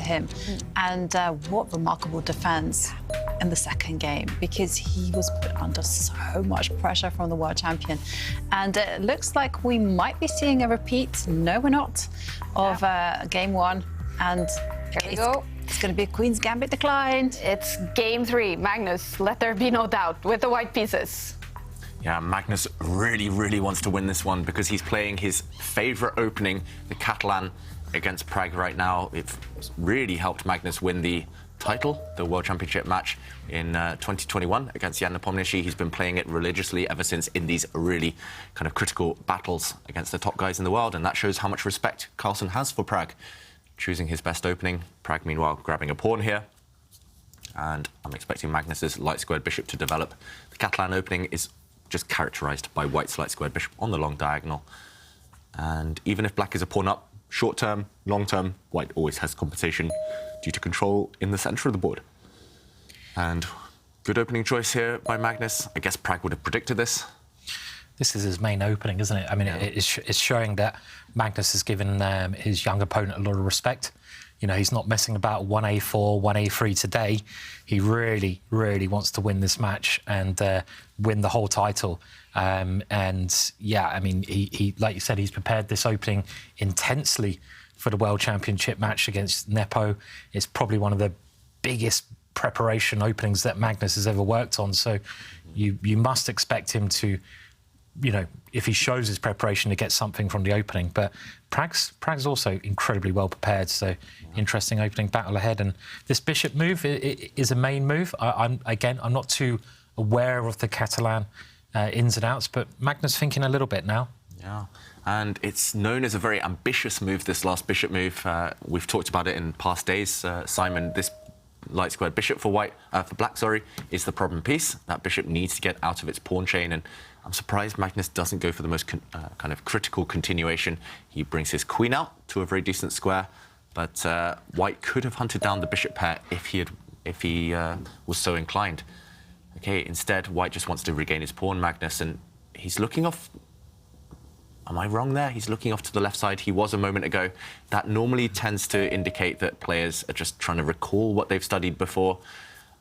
him. And what remarkable defence in the second game, because he was put under so much pressure from the world champion. And it looks like we might be seeing a repeat, no we're not, of game one. And here we go. It's going to be a Queen's Gambit declined. It's game 3. Magnus, let there be no doubt, with the white pieces. Yeah, Magnus really wants to win this one because he's playing his favourite opening, the Catalan, against Pragg right now. It's really helped Magnus win the title, the World Championship match in 2021 against Jan Nepomniachtchi. He's been playing it religiously ever since in these really kind of critical battles against the top guys in the world, and that shows how much respect Carlsen has for Pragg, choosing his best opening. Pragg, meanwhile, grabbing a pawn here, and I'm expecting Magnus's light squared bishop to develop. The Catalan opening is just characterised by white's light squared bishop on the long diagonal, and even if black is a pawn up, short term, long term, white always has compensation due to control in the centre of the board. And good opening choice here by Magnus. I guess Pragg would have predicted this. This is his main opening, isn't it? I mean, it's showing that Magnus has given his young opponent a lot of respect. You know, he's not messing about 1A4, 1A3 today. He really wants to win this match and win the whole title. And yeah, I mean, he like you said, he's prepared this opening intensely for the World Championship match against Nepo. It's probably one of the biggest preparation openings that Magnus has ever worked on. So you must expect him to, you know, if he shows his preparation, to get something from the opening. But Pragg's also incredibly well prepared, so interesting opening battle ahead. And this bishop move is a main move. I'm not too aware of the Catalan ins and outs, but Magnus thinking a little bit now. Yeah, and it's known as a very ambitious move, this last bishop move. We've talked about it in past days, Simon. This light squared bishop for black, is the problem piece. That bishop needs to get out of its pawn chain, and I'm surprised Magnus doesn't go for the most kind of critical continuation. He brings his queen out to a very decent square, but white could have hunted down the bishop pair if he was so inclined. Okay, instead, white just wants to regain his pawn, Magnus, and he's looking off. Am I wrong there? He's looking off to the left side. He was a moment ago. That normally tends to indicate that players are just trying to recall what they've studied before.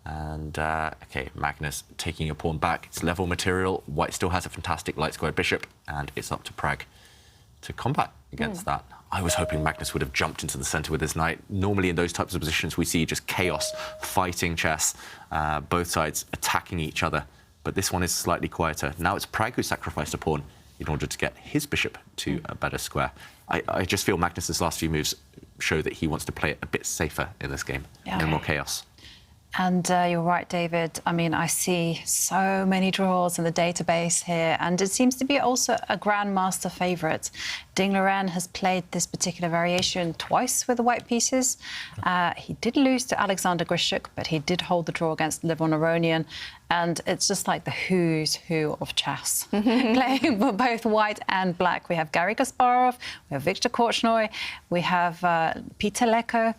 And, OK, Magnus taking a pawn back. It's level material. White still has a fantastic light squared bishop, and it's up to Pragg to combat against that. I was hoping Magnus would have jumped into the centre with his knight. Normally in those types of positions, we see just chaos, fighting chess, both sides attacking each other. But this one is slightly quieter. Now it's Pragg who sacrificed a pawn in order to get his bishop to a better square. I just feel Magnus's last few moves show that he wants to play it a bit safer in this game. Yeah. No more chaos. And you're right, David. I mean, I see so many draws in the database here, and it seems to be also a grandmaster favourite. Ding Liren has played this particular variation twice with the white pieces. He did lose to Alexander Grishuk, but he did hold the draw against Levon Aronian. And it's just like the who's who of chess, playing for both white and black. We have Garry Kasparov, we have Viktor Korchnoi, we have Peter Leko,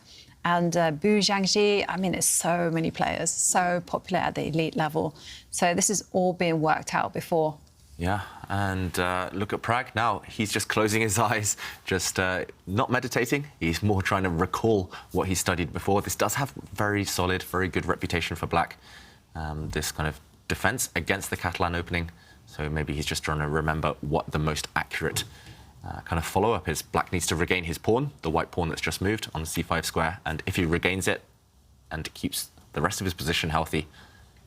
and Bu Jiangji. I mean, it's so many players, so popular at the elite level. So this is all being worked out before. Yeah, and look at Pragg now. He's just closing his eyes, just not meditating. He's more trying to recall what he studied before. This does have very solid, very good reputation for black, this kind of defence against the Catalan opening. So maybe he's just trying to remember what the most accurate kind of follow-up is. Black needs to regain his pawn, the white pawn that's just moved on the c5 square, and if he regains it and keeps the rest of his position healthy,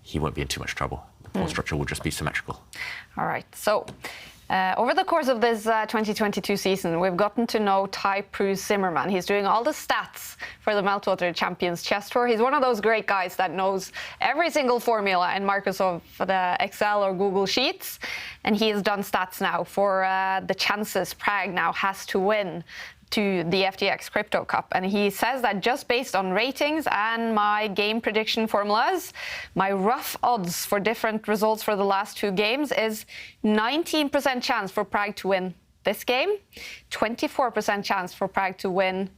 he won't be in too much trouble. The pawn structure will just be symmetrical. All right, so over the course of this 2022 season, we've gotten to know Tai Prus Zimmerman. He's doing all the stats for the Meltwater Champions Chess Tour. He's one of those great guys that knows every single formula in Microsoft Excel or Google Sheets. And he has done stats now for the chances Pragg now has to win to the FTX Crypto Cup. And he says that just based on ratings and my game prediction formulas, my rough odds for different results for the last 2 games is 19% chance for Pragg to win this game, 24% chance for Pragg to win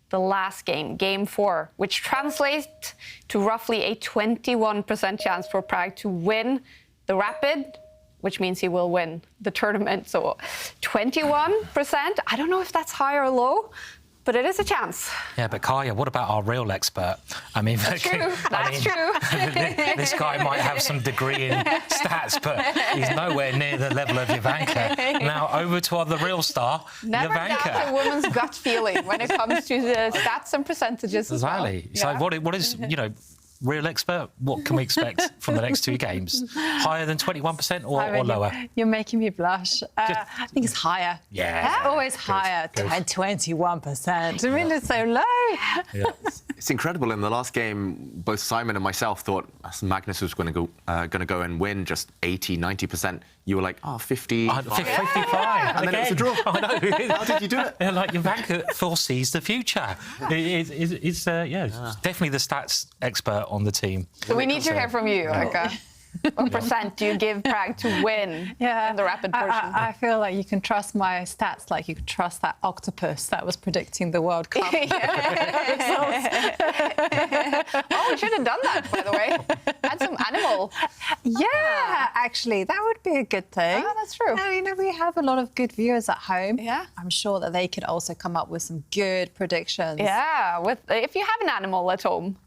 the last game, game 4, which translates to roughly a 21% chance for Pragg to win the Rapid, which means he will win the tournament. So 21%, I don't know if that's high or low, but it is a chance. Yeah, but Kaya, what about our real expert? I mean, That's true. That's true. This guy might have some degree in stats, but he's nowhere near the level of Jovanka. Now over to the real star, Never Jovanka. doubt a woman's gut feeling when it comes to the stats and percentages as well. Exactly. So what is, real expert, what can we expect from the next two games? Higher than 21% or lower? You're making me blush. I think it's higher. Yeah. Always higher than 21%. I mean, it's so low. Yeah. It's incredible. In the last game, both Simon and myself thought Magnus was going to go and win just 80, 90%. You were like, 50, 55. and then it was a draw. I know. How did you do it? Yeah, like Jovanka foresees the future. It's definitely the stats expert on the team. So we need to hear from you, Anka. What percent do you give Pragg to win in the rapid portion? I feel like you can trust my stats like you can trust that octopus that was predicting the World Cup results. Oh, we should have done that, by the way. Add some animal. Yeah, actually, that would be a good thing. Oh, that's true. I mean, we have a lot of good viewers at home. Yeah. I'm sure that they could also come up with some good predictions. Yeah, if you have an animal at home,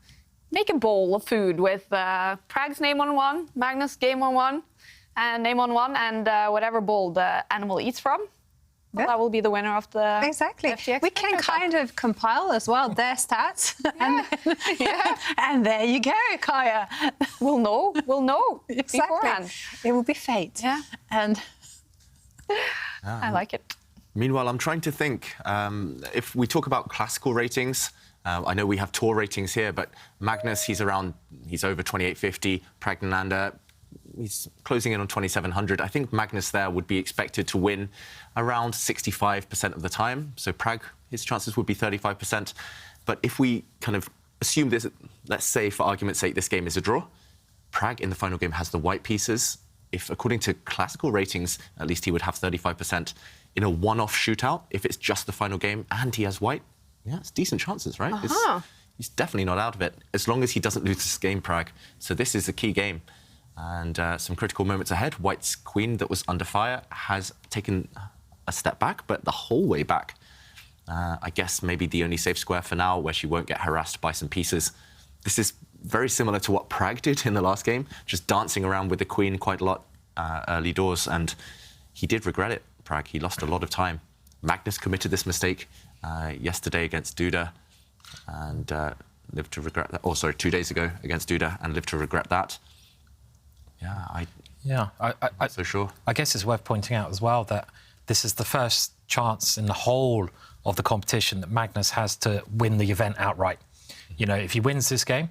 make a bowl of food with Pragg's name on one, Magnus' name on one, and whatever bowl the animal eats from. Well, that will be the winner of the FTX. We can kind of compile as well their stats. And there you go, Kaya. We'll know beforehand. It will be fate. Yeah. And I like it. Meanwhile, I'm trying to think, if we talk about classical ratings, I know we have tour ratings here, but Magnus, he's over 2850. Praggnanandhaa, he's closing in on 2700. I think Magnus there would be expected to win around 65% of the time. So Pragg, his chances would be 35%. But if we kind of assume this, let's say for argument's sake, this game is a draw, Pragg in the final game has the white pieces. If, according to classical ratings, at least he would have 35%. In a one-off shootout, if it's just the final game and he has white, yeah, it's decent chances, right? He's definitely not out of it, as long as he doesn't lose this game, Pragg. So this is a key game. And some critical moments ahead. White's queen that was under fire has taken a step back, but the whole way back. I guess maybe the only safe square for now where she won't get harassed by some pieces. This is very similar to what Pragg did in the last game, just dancing around with the queen quite a lot early doors. And he did regret it, Pragg. He lost a lot of time. Magnus committed this mistake yesterday against Duda and lived to regret that. Oh, sorry, 2 days ago against Duda and lived to regret that. Yeah, I'm not so sure. I guess it's worth pointing out as well that this is the first chance in the whole of the competition that Magnus has to win the event outright. If he wins this game,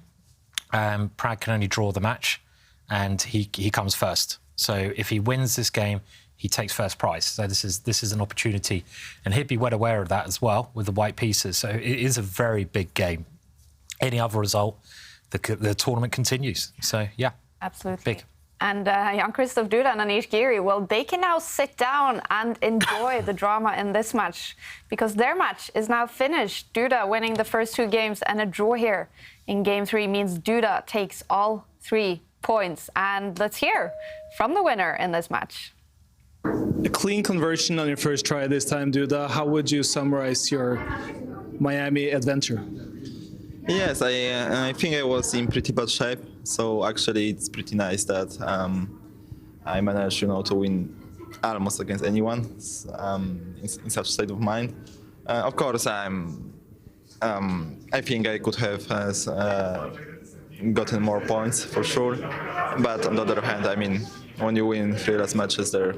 Pragg can only draw the match and he comes first. So if he wins this game, he takes first prize. So this is an opportunity. And he'd be well aware of that as well with the white pieces. So it is a very big game. Any other result, the tournament continues. So, yeah. Absolutely. Big. And Jan-Christoph Duda and Anish Giri, well, they can now sit down and enjoy the drama in this match because their match is now finished. Duda winning the first two games and a draw here in Game 3 means Duda takes all 3 points. And let's hear from the winner in this match. A clean conversion on your first try this time, Duda. How would you summarize your Miami adventure? Yes, I think I was in pretty bad shape. So actually, it's pretty nice that I managed, to win almost against anyone in such state of mind. Of course, I think I could have gotten more points for sure. But on the other hand, I mean, when you win 3 last matches, there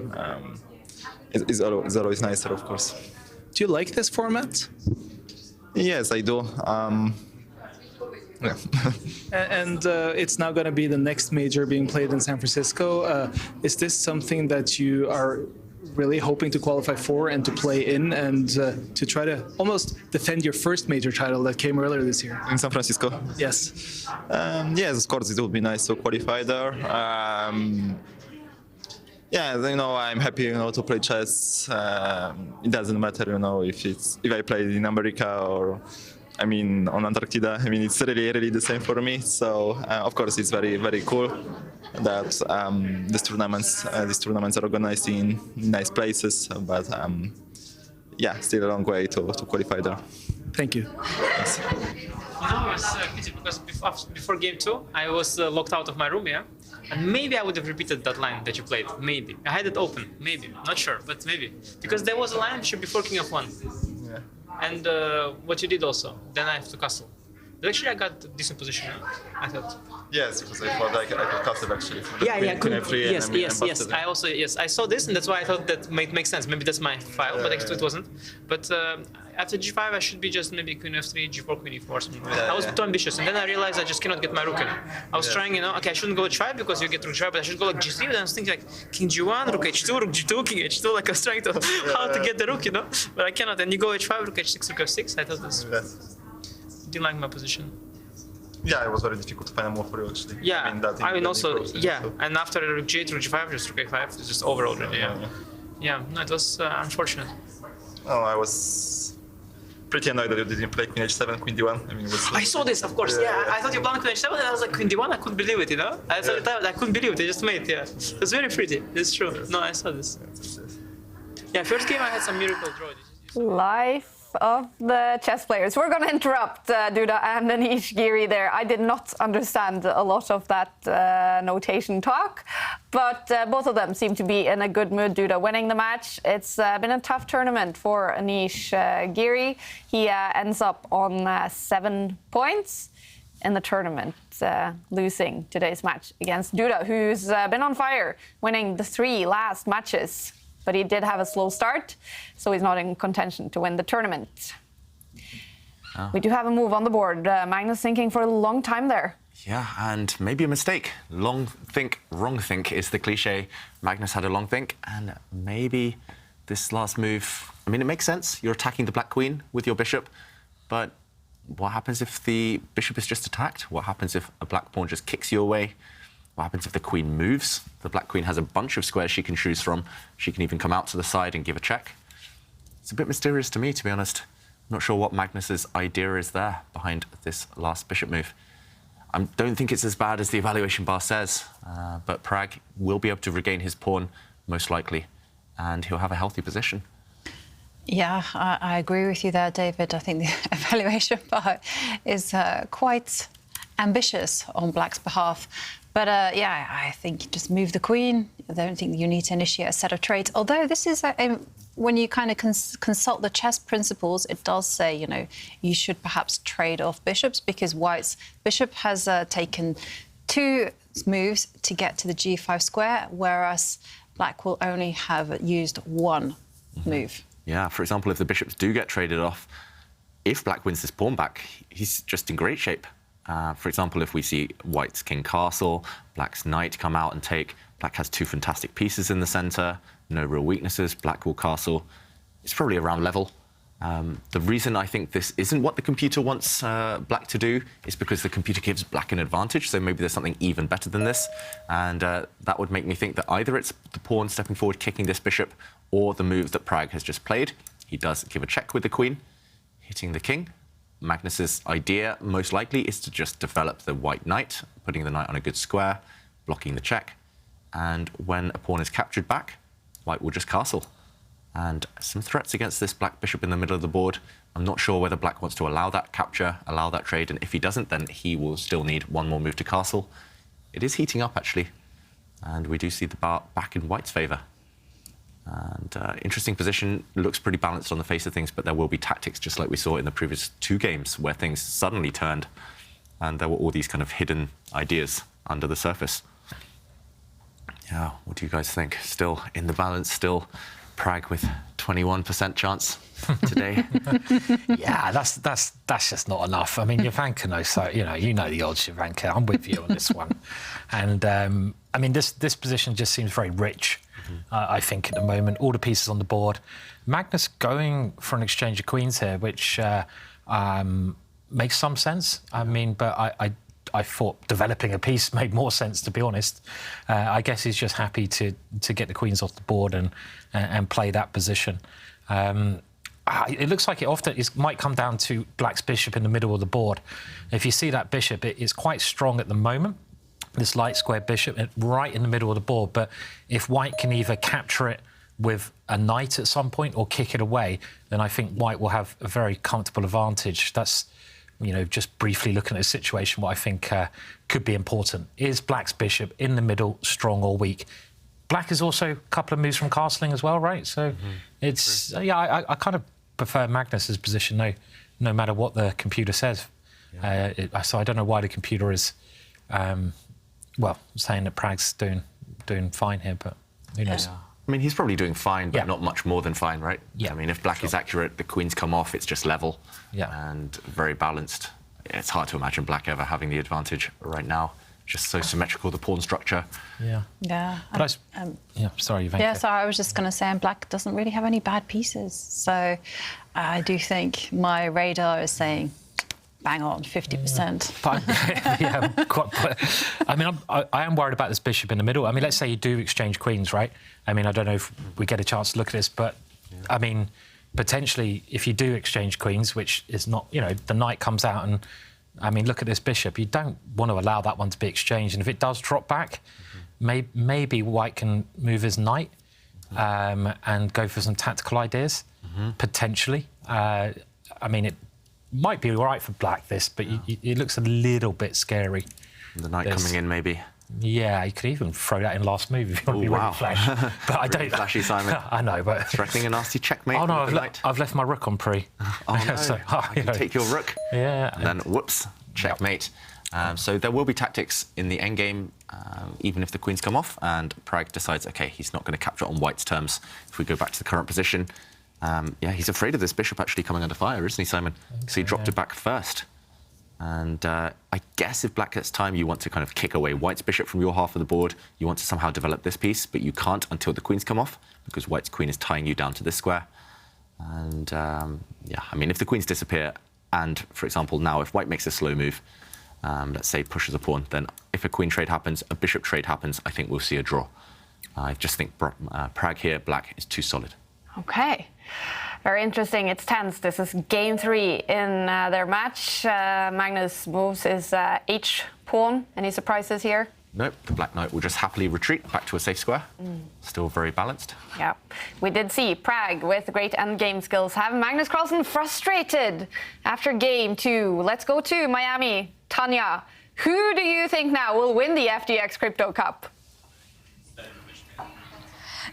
it's always nicer, of course. Do you like this format? Yes, I do. Yeah. And it's now going to be the next major being played in San Francisco. Is this something that you are really hoping to qualify for and to play in and to try to almost defend your first major title that came earlier this year? In San Francisco? Yes. Yes, of course, it would be nice to qualify there. Yeah, I'm happy, to play chess. It doesn't matter, if I play in America or on Antarctica. It's really, really the same for me. So, of course, it's very, very cool that these tournaments are organized in nice places. But, yeah, still a long way to qualify there. Thank you. No, it was pity because before game 2, I was locked out of my room, yeah? And maybe I would have repeated that line that you played. Maybe. I had it open. Maybe. Not sure, but maybe. Because there was a line bishop before king f1. Yeah. And what you did also. Then I have to castle. But actually, I got a decent position, I thought. Yes, because I thought I could castle actually. Yeah, Queen F3 yes, and yes. busted it. I also, yes, I saw this, and that's why I thought that might make sense. Maybe that's my file, but actually it wasn't. But after g5, I should be just maybe queen f3, g4, queen e4, something like that. I was too ambitious, and then I realized I just cannot get my rook in. I was trying, okay, I shouldn't go h5 because you get rook g5, but I should go like g3. But I was thinking like king g1, rook h2, rook g2, king h2. Like I was trying to how to get the rook, but I cannot. And you go h5, rook h6, rook f6. I thought this didn't like my position. Yeah, it was very difficult to find a move for you actually. Yeah, I mean also, yeah, so. and after rook g8, rook g5, just rook a5, it's just over already, yeah. No, it was unfortunate. Oh, I was pretty annoyed that you didn't play queen h7, queen d1. I mean, I saw this, of course, yeah. I thought you played queen h7 and I was like, queen d1, I couldn't believe it, I thought I couldn't believe it, they just made, It was very pretty, it's true. No, I saw this. Yeah, first game I had some miracle draw. Life of the chess players. We're going to interrupt Duda and Anish Giri there. I did not understand a lot of that notation talk, but both of them seem to be in a good mood. Duda winning the match. It's been a tough tournament for Anish Giri. He ends up on 7 points in the tournament, losing today's match against Duda, who's been on fire, winning the 3 last matches. But he did have a slow start, so he's not in contention to win the tournament. Oh. We do have a move on the board. Magnus thinking for a long time there. Yeah, and maybe a mistake. Long think, wrong think is the cliche. Magnus had a long think, and maybe this last move... I mean, it makes sense. You're attacking the black queen with your bishop, but what happens if the bishop is just attacked? What happens if a black pawn just kicks you away? What happens if the queen moves? The black queen has a bunch of squares she can choose from. She can even come out to the side and give a check. It's a bit mysterious to me, to be honest. I'm not sure what Magnus's idea is there behind this last bishop move. I don't think it's as bad as the evaluation bar says, but Pragg will be able to regain his pawn, most likely, and he'll have a healthy position. Yeah, I agree with you there, David. I think the evaluation bar is quite ambitious on Black's behalf. But yeah, I think just move the queen. I don't think you need to initiate a set of trades. Although this is, when you kind of consult the chess principles, it does say, you should perhaps trade off bishops because White's bishop has taken 2 moves to get to the g5 square, whereas Black will only have used 1 move. Yeah, for example, if the bishops do get traded off, if Black wins this pawn back, he's just in great shape. For example, if we see White's king castle, Black's knight come out and take, Black has 2 fantastic pieces in the center, no real weaknesses, Black will castle. It's probably around level. The reason I think this isn't what the computer wants Black to do is because the computer gives Black an advantage, so maybe there's something even better than this. And that would make me think that either it's the pawn stepping forward, kicking this bishop, or the move that Pragg has just played. He does give a check with the queen, hitting the king. Magnus's idea, most likely, is to just develop the white knight, putting the knight on a good square, blocking the check. And when a pawn is captured back, White will just castle. And some threats against this black bishop in the middle of the board. I'm not sure whether Black wants to allow that capture, allow that trade, and if he doesn't, then he will still need 1 more move to castle. It is heating up, actually, and we do see the bar back in White's favour. And interesting position, looks pretty balanced on the face of things, but there will be tactics, just like we saw in the previous 2 games, where things suddenly turned, and there were all these kind of hidden ideas under the surface. Yeah, what do you guys think? Still in the balance, still Pragg with 21% chance today. Yeah, that's just not enough. I mean, Jovanka knows, so you know the odds, Jovanka. I'm with you on this one. And I mean, this position just seems very rich. I think at the moment, all the pieces on the board. Magnus going for an exchange of queens here, which makes some sense. I mean, but I thought developing a piece made more sense, to be honest. I guess he's just happy to get the queens off the board and play that position. It looks like it might come down to Black's bishop in the middle of the board. If you see that bishop, it is quite strong at the moment. This light square bishop right in the middle of the board, but if White can either capture it with a knight at some point or kick it away, then I think white will have a very comfortable advantage. That's, just briefly looking at the situation, what I think could be important. Is black's bishop in the middle strong or weak? Black is also a couple of moves from castling as well, right? So it's, I kind of prefer Magnus's position, no matter what the computer says. Yeah. So I don't know why the computer is, saying that Pragg's doing fine here, but who knows? Yeah. I mean, he's probably doing fine, but not much more than fine, right? Yeah. I mean, if black is accurate, the queens come off, it's just level and very balanced. It's hard to imagine black ever having the advantage right now. Just so symmetrical, the pawn structure. Yeah. But sorry, Ivanka. Yeah, so I was just going to say, and black doesn't really have any bad pieces. So I do think my radar is saying, bang on, 50%. I am worried about this bishop in the middle. I mean, let's say you do exchange queens, right? I mean, I don't know if we get a chance to look at this, but I mean, potentially, if you do exchange queens, which is not, the knight comes out and, I mean, look at this bishop. You don't want to allow that one to be exchanged. And if it does drop back, maybe white can move his knight and go for some tactical ideas, potentially. I mean, it might be all right for black, this, but it looks a little bit scary. The knight coming in, maybe. Yeah, you could even throw that in last move if you want to be really flash. But I don't. Flashy, Simon. I know, but threatening a nasty checkmate. Oh no, I've left my rook on pre. Oh no! So, take your rook. Yeah. And then whoops, checkmate. So there will be tactics in the endgame, even if the queens come off, and Pragg decides, okay, he's not going to capture it on white's terms. If we go back to the current position, he's afraid of this bishop actually coming under fire, isn't he, Simon? So he dropped it back first. And I guess if black gets time, you want to kind of kick away white's bishop from your half of the board. You want to somehow develop this piece, but you can't until the queens come off, because white's queen is tying you down to this square. And I mean, if the queens disappear, and for example, now if white makes a slow move, let's say pushes a pawn, then if a queen trade happens, a bishop trade happens, I think we'll see a draw. I just think Pragg here, black, is too solid. Okay. Very interesting. It's tense. This is game 3 in their match. Magnus moves his H pawn. Any surprises here? Nope. The black knight will just happily retreat back to a safe square. Still very balanced. Yeah. We did see Pragg with great endgame skills have Magnus Carlsen frustrated after game 2. Let's go to Miami. Tanya, who do you think now will win the FTX Crypto Cup?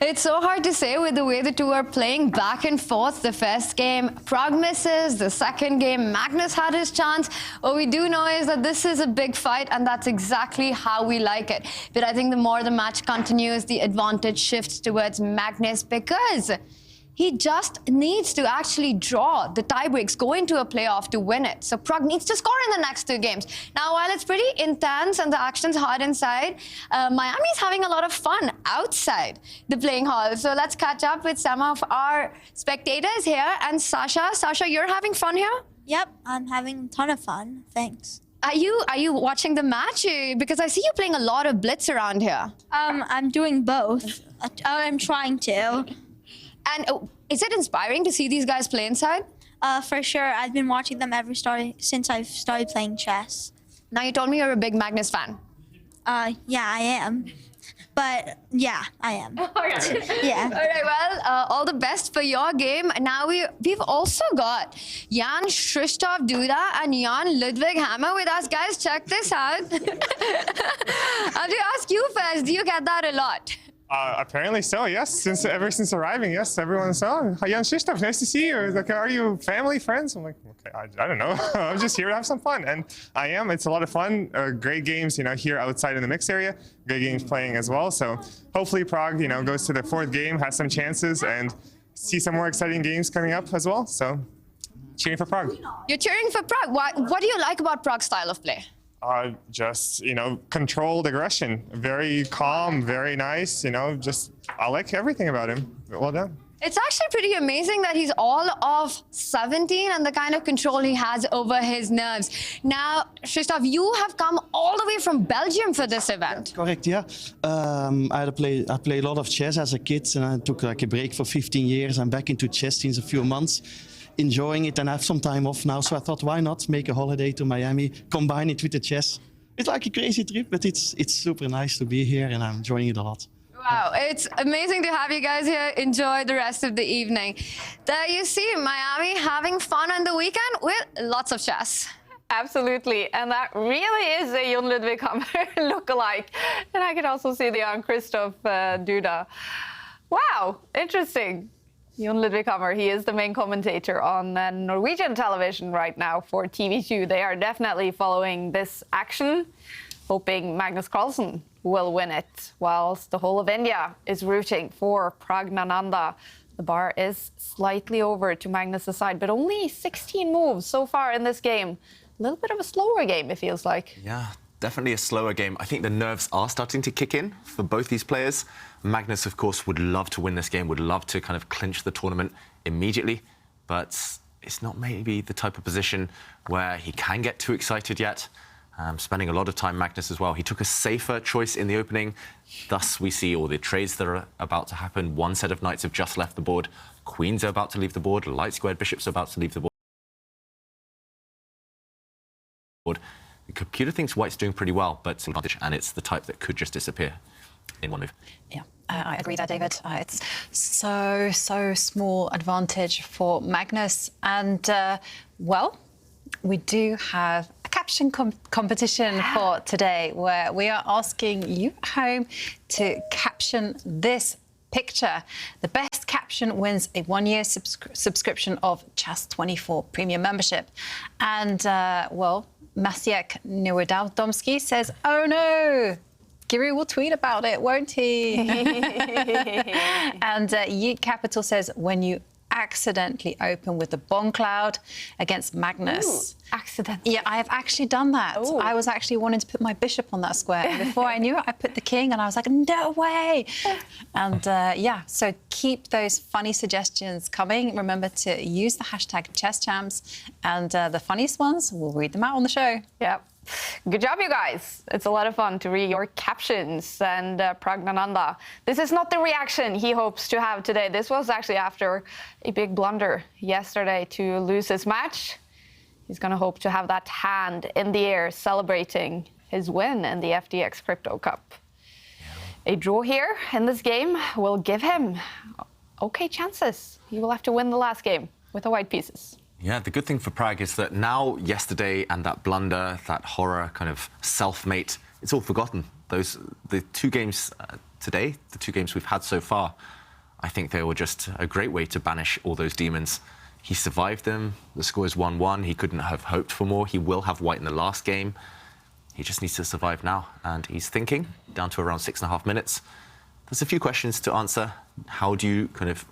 It's so hard to say with the way the two are playing back and forth. The first game, Pragg misses. The second game, Magnus had his chance. What we do know is that this is a big fight, and that's exactly how we like it. But I think the more the match continues, the advantage shifts towards Magnus, because he just needs to actually draw the tie breaks, go into a playoff to win it. So Pragg needs to score in the next 2 games. Now, while it's pretty intense and the action's hard inside, Miami's having a lot of fun outside the playing hall. So let's catch up with some of our spectators here. And Sasha, you're having fun here? Yep, I'm having a ton of fun. Thanks. Are you watching the match? Because I see you playing a lot of blitz around here. I'm doing both. I'm trying to. And is it inspiring to see these guys play inside? For sure. I've been watching them since I've started playing chess. Now, you told me you're a big Magnus fan. Yeah, I am. But yeah, I am. All right. Yeah. All right. Well, all the best for your game. Now we've also got Jan Krzysztof Duda and Jan Ludwig Hammer with us. Guys, check this out. I'll ask you first. Do you get that a lot? Apparently so, yes. Ever since arriving, yes. Everyone said, "Oh, Jan Krzysztof, nice to see you." Like, are you family, friends? I'm like, okay, I don't know. I'm just here to have some fun, and I am. It's a lot of fun. Great games, here outside in the mixed area. Great games playing as well. So hopefully Pragg, goes to the 4th game, has some chances, and see some more exciting games coming up as well. So cheering for Pragg. You're cheering for Pragg. What do you like about Pragg's style of play? Just, controlled aggression. Very calm, very nice, I like everything about him. Well done. It's actually pretty amazing that he's all of 17 and the kind of control he has over his nerves. Now, Krzysztof, you have come all the way from Belgium for this event. Correct, yeah. I played a lot of chess as a kid, and I took like a break for 15 years. I'm back into chess since a few months. Enjoying it, and I have some time off now, so I thought, why not make a holiday to Miami, combine it with the chess. It's like a crazy trip, but it's super nice to be here, and I'm enjoying it a lot. Wow, it's amazing to have you guys here. Enjoy the rest of the evening. There you see Miami having fun on the weekend with lots of chess. Absolutely, and that really is a Jon Ludvig Hammer lookalike. And I can also see the Jan Christoph Duda. Wow, interesting. Jon Ludvig Hammer, he is the main commentator on Norwegian television right now for TV2. They are definitely following this action, hoping Magnus Carlsen will win it, whilst the whole of India is rooting for Praggnanandhaa. The bar is slightly over to Magnus' side, but only 16 moves so far in this game. A little bit of a slower game, it feels like. Yeah, definitely a slower game. I think the nerves are starting to kick in for both these players. Magnus, of course, would love to win this game, would love to kind of clinch the tournament immediately, but it's not maybe the type of position where he can get too excited yet. Spending a lot of time, Magnus, as well. He took a safer choice in the opening. Thus, we see all the trades that are about to happen. One set of knights have just left the board. Queens are about to leave the board. Light squared bishops are about to leave the board. The computer thinks white's doing pretty well, but it's an advantage, and it's the type that could just disappear in one move. Yeah, I agree there, David. It's so small advantage for Magnus. And, well, we do have a caption competition for today, where we are asking you at home to caption this picture. The best caption wins a one-year subscription of Chess24 Premium membership. And, well, Maciek Niewiadomski says, oh no, Giri will tweet about it, won't he? And Yeet Capital says, when you accidentally open with the Bomb Cloud against Magnus. Ooh, accidentally? Yeah, I have actually done that. Ooh. I was actually wanting to put my bishop on that square. And before I knew it, I put the king, and I was like, no way. And yeah, so keep those funny suggestions coming. Remember to use the hashtag ChessChamps, and the funniest ones, we'll read them out on the show. Yep. Good job, you guys. It's a lot of fun to read your captions. And Praggnanandhaa, this is not the reaction he hopes to have today. This was actually after a big blunder yesterday to lose his match. He's going to hope to have that hand in the air celebrating his win in the FTX Crypto Cup. A draw here in this game will give him okay chances. He will have to win the last game with the white pieces. Yeah, the good thing for Pragg is that now yesterday and that blunder, that horror kind of self-mate, it's all forgotten. The two games today, the two games we've had so far, I think they were just a great way to banish all those demons. He survived them. The score is 1-1. He couldn't have hoped for more. He will have white in the last game. He just needs to survive now. And he's thinking, down to around 6.5 minutes. There's a few questions to answer. How do you kind of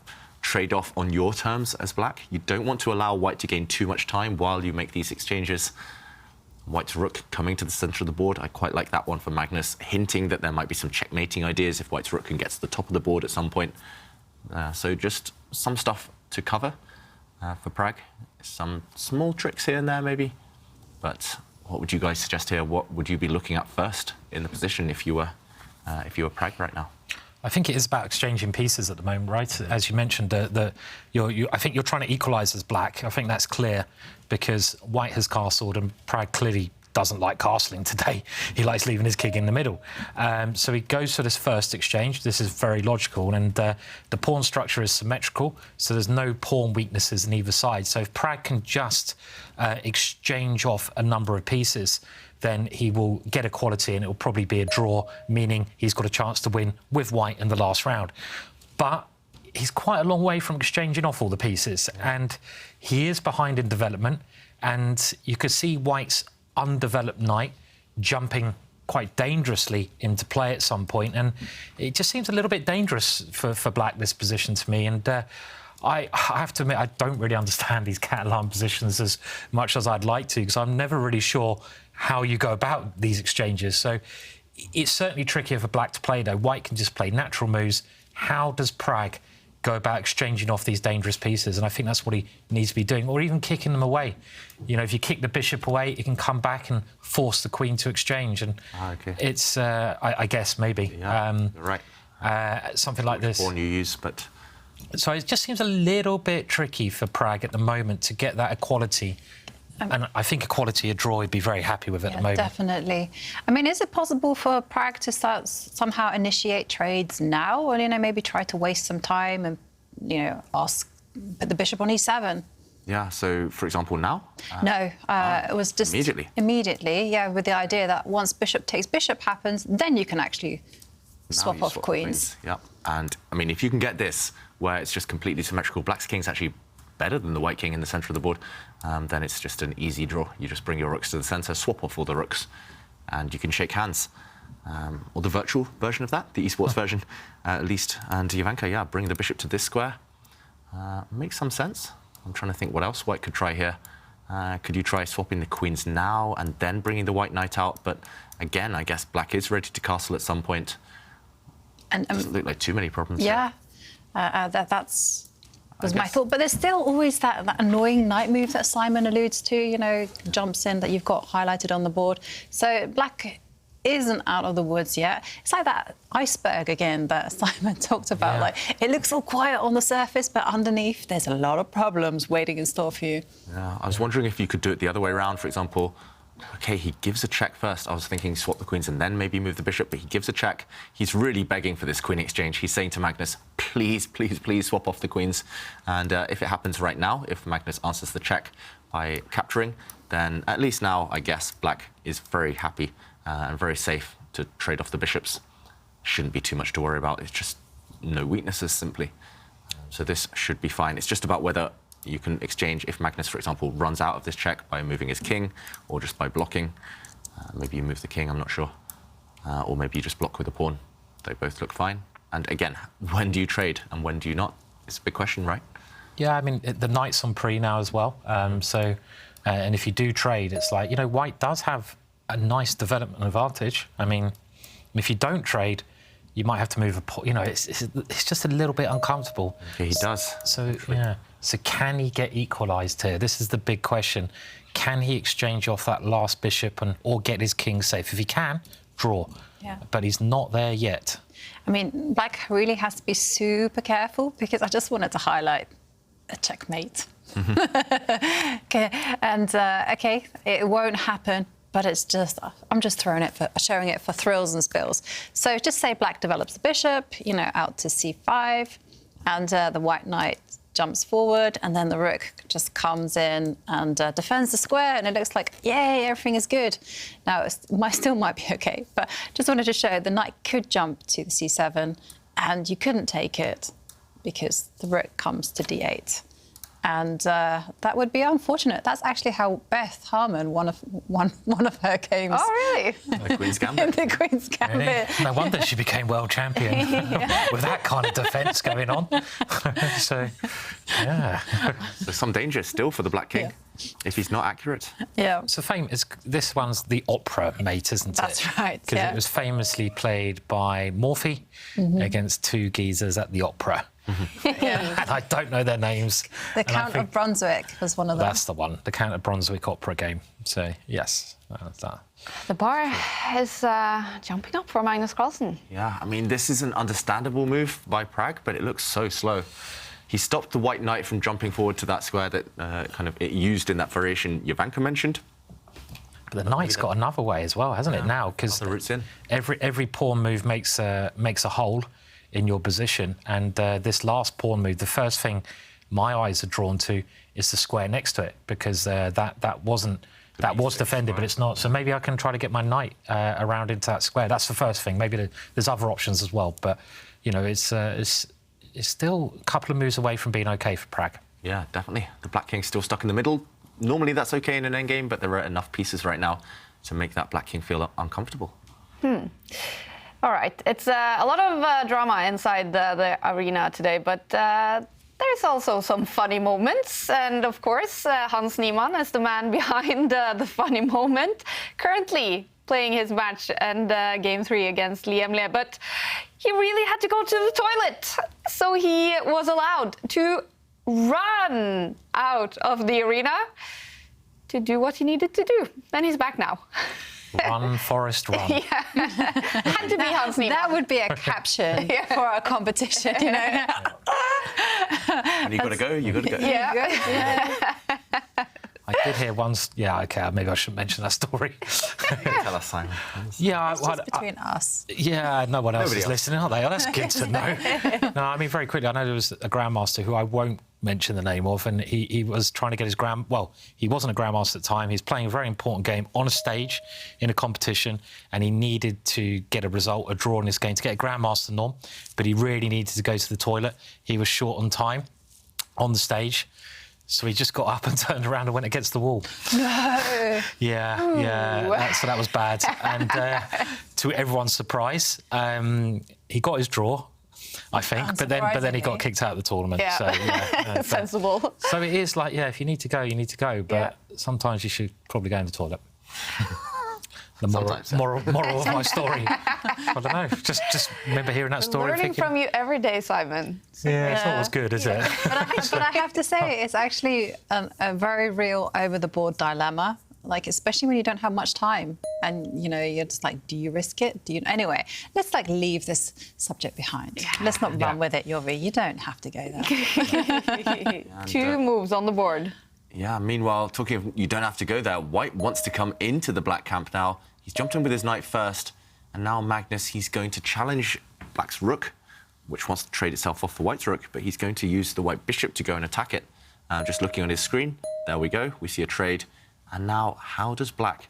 trade off on your terms as black? You don't want to allow white to gain too much time while you make these exchanges. White to rook coming to the center of the board. I quite like that one for Magnus, hinting that there might be some checkmating ideas if white's rook can get to the top of the board at some point. So just some stuff to cover for Pragg. Some small tricks here and there maybe. But what would you guys suggest here? What would you be looking at first in the position if you were Pragg right now? I think it is about exchanging pieces at the moment, right? As you mentioned, I think you're trying to equalise as black. I think that's clear because white has castled and Pragg clearly doesn't like castling today. He likes leaving his king in the middle. So he goes for this first exchange. This is very logical, and the pawn structure is symmetrical, so there's no pawn weaknesses on either side. So if Pragg can just exchange off a number of pieces, then he will get equality and it will probably be a draw, meaning he's got a chance to win with white in the last round. But he's quite a long way from exchanging off all the pieces, and he is behind in development, and you could see white's undeveloped knight jumping quite dangerously into play at some point, and it just seems a little bit dangerous for black, this position to me. And I have to admit, I don't really understand these Catalan positions as much as I'd like to, because I'm never really sure how you go about these exchanges. So it's certainly trickier for black to play, though. White can just play natural moves. How does Pragg go about exchanging off these dangerous pieces? And I think that's what he needs to be doing, or even kicking them away. You know, if you kick the bishop away, you can come back and force the queen to exchange. And it's, I guess, maybe. Yeah, right. Something like this. Pawn you use, but... So it just seems a little bit tricky for Pragg at the moment to get that equality And I think a quality of draw he'd be very happy with at the moment. Definitely. I mean, is it possible for Pragg to start somehow initiate trades now, or maybe try to waste some time and put the bishop on e7? Yeah. So, for example, now. No, it was just immediately. Yeah, with the idea that once bishop takes bishop happens, then you can actually swap off queens. Yeah. And I mean, if you can get this where it's just completely symmetrical, black's king's actually better than the white king in the centre of the board, then it's just an easy draw. You just bring your rooks to the centre, swap off all the rooks, and you can shake hands. Or the virtual version of that, the esports version, at least. And Jovanka, yeah, bring the bishop to this square. Makes some sense. I'm trying to think what else white could try here. Could you try swapping the queens now and then bringing the white knight out? But again, I guess black is ready to castle at some point. And doesn't look like too many problems. Yeah, that's was my thought. But there's still always that annoying knight move that Simon alludes to, jumps in that you've got highlighted on the board. So black isn't out of the woods yet. It's like that iceberg again that Simon talked about. Yeah. Like, it looks all quiet on the surface, but underneath there's a lot of problems waiting in store for you. Yeah, I was wondering if you could do it the other way around. For example, OK, he gives a check first. I was thinking swap the queens and then maybe move the bishop, but he gives a check. He's really begging for this queen exchange. He's saying to Magnus, please, please, please swap off the queens. And if it happens right now, if Magnus answers the check by capturing, then at least now, I guess, black is very happy and very safe to trade off the bishops. Shouldn't be too much to worry about. It's just no weaknesses, simply. So this should be fine. It's just about whether you can exchange if Magnus, for example, runs out of this check by moving his king or just by blocking. Maybe you move the king, I'm not sure. Or maybe you just block with a pawn. They both look fine. And again, when do you trade and when do you not? It's a big question, right? Yeah, I mean, the knight's on pre now as well. And if you do trade, it's like, white does have a nice development advantage. I mean, if you don't trade, you might have to move a pawn. It's just a little bit uncomfortable. Yeah, he does. So, yeah. So can he get equalised here? This is the big question. Can he exchange off that last bishop or get his king safe? If he can, draw. Yeah. But he's not there yet. I mean, black really has to be super careful because I just wanted to highlight a checkmate. Okay, and OK, it won't happen. But it's just, I'm just showing it for thrills and spills. So just say black develops the bishop, out to c5, and the white knight jumps forward, and then the rook just comes in and defends the square, and it looks like, yay, everything is good. Now, it still might be OK, but just wanted to show the knight could jump to the c7, and you couldn't take it because the rook comes to d8. And that would be unfortunate. That's actually how Beth Harmon won one of her games. Oh, really? The Queen's Gambit. The Queen's Gambit. Really? No wonder she became world champion with that kind of defence going on. So, yeah. There's some danger still for the black king if he's not accurate. Yeah. So this one's the opera mate, isn't it? That's right, Because it was famously played by Morphy against two geezers at the opera. And I don't know their names. The Count of Brunswick was one of them. That's the one, the Count of Brunswick opera game. So, yes, that's that. The bar is jumping up for Magnus Carlsen. Yeah, I mean, this is an understandable move by Pragg, but it looks so slow. He stopped the white knight from jumping forward to that square that it used in that variation Jovanka mentioned. But the knight's got another way as well, hasn't it, now? Because the routes in. Every pawn move makes a hole in your position, and this last pawn move, the first thing my eyes are drawn to is the square next to it, because that was defended, but it's not. So maybe I can try to get my knight around into that square. That's the first thing. Maybe there's other options as well, but it's still a couple of moves away from being okay for Pragg. Yeah, definitely. The black king's still stuck in the middle. Normally that's okay in an endgame, but there are enough pieces right now to make that black king feel uncomfortable. All right, it's a lot of drama inside the arena today, but there's also some funny moments. And of course, Hans Niemann is the man behind the funny moment, currently playing his match and game 3 against Liemle. But he really had to go to the toilet, so he was allowed to run out of the arena to do what he needed to do. And he's back now. Run, Forest, run. Yeah. Had to be Hans Niemann. That would be a caption for our competition, And you got to go, you got to go. Yeah. I did hear once. Yeah, okay, maybe I shouldn't mention that story. Tell us, Simon. Yeah, It's just between us. Yeah, no one else Nobody is else. listening, are they? Oh, that's good to know. No, I mean, very quickly, I know there was a grandmaster who I won't mention the name of, and he was trying to get his well, he wasn't a grandmaster at the time. He was playing a very important game on a stage in a competition, and he needed to get a result, a draw in this game to get a grandmaster norm, but he really needed to go to the toilet. He was short on time on the stage. So he just got up and turned around and went against the wall. No. Yeah. So that was bad. And to everyone's surprise, he got his draw, I think. But then he got kicked out of the tournament. Yeah. So, yeah, Sensible. So it is like, if you need to go, you need to go. But sometimes you should probably go in the toilet. The moral of my story. I don't know. Just remember hearing that story. Learning thinking, from you every day, Simon. Yeah, it's not as good, is it? But I have to say, it's actually a very real over-the-board dilemma. Like, especially when you don't have much time, and you're just like, do you risk it? Anyway? Let's leave this subject behind. Yeah. Let's not run with it, Yovi. You don't have to go there. Two moves on the board. Yeah, meanwhile, talking of you don't have to go there, White wants to come into the black camp now. He's jumped in with his knight first, and now Magnus, he's going to challenge black's rook, which wants to trade itself off for white's rook, but he's going to use the white bishop to go and attack it. Just looking on his screen, there we go, we see a trade. And now, how does black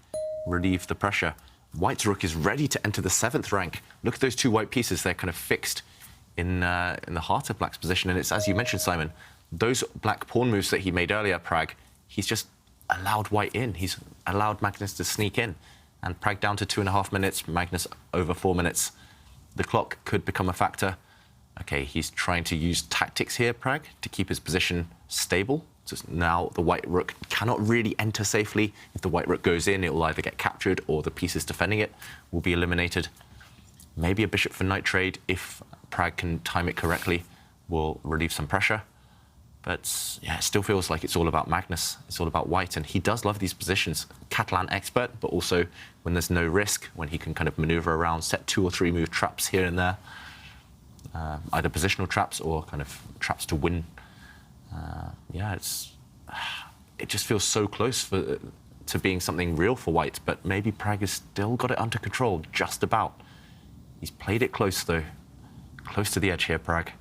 relieve the pressure? White's rook is ready to enter the 7th rank. Look at those two white pieces, they're kind of fixed in the heart of black's position, and it's, as you mentioned, Simon, those black pawn moves that he made earlier, Pragg, he's just allowed white in. He's allowed Magnus to sneak in. And Pragg down to 2.5 minutes, Magnus over 4 minutes. The clock could become a factor. OK, he's trying to use tactics here, Pragg, to keep his position stable. So now the white rook cannot really enter safely. If the white rook goes in, it will either get captured or the pieces defending it will be eliminated. Maybe a bishop for knight trade, if Pragg can time it correctly, will relieve some pressure. But yeah, it still feels like it's all about Magnus. It's all about white, and he does love these positions. Catalan expert, but also when there's no risk, when he can kind of maneuver around, set 2 or 3 move traps here and there, either positional traps or kind of traps to win. Yeah, it just feels so close to being something real for white, but maybe Pragg has still got it under control, just about. He's played it close, though. Close to the edge here, Pragg.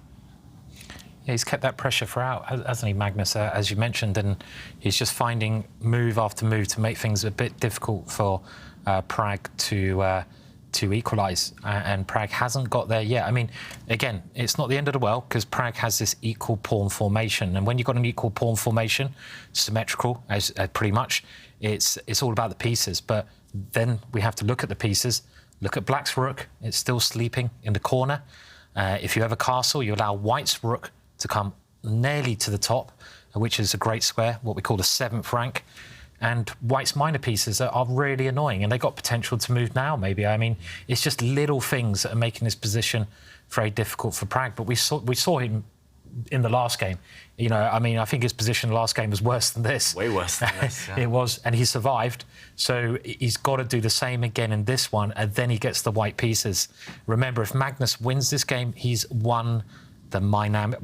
Yeah, he's kept that pressure throughout, hasn't he, Magnus, as you mentioned, and he's just finding move after move to make things a bit difficult for Pragg to equalise, and Pragg hasn't got there yet. I mean, again, it's not the end of the world, because Pragg has this equal pawn formation, and when you've got an equal pawn formation, symmetrical, as pretty much, it's all about the pieces. But then we have to look at the pieces, look at black's rook, it's still sleeping in the corner. If you have a castle, you allow white's rook to come nearly to the top, which is a great square, what we call the 7th rank. And white's minor pieces are really annoying, and they've got potential to move now, maybe. I mean, it's just little things that are making this position very difficult for Pragg. But we saw him in the last game. I mean, I think his position in the last game was worse than this. Way worse than this, yeah. It was, and he survived. So he's got to do the same again in this one, and then he gets the white pieces. Remember, if Magnus wins this game, he's won the Miami?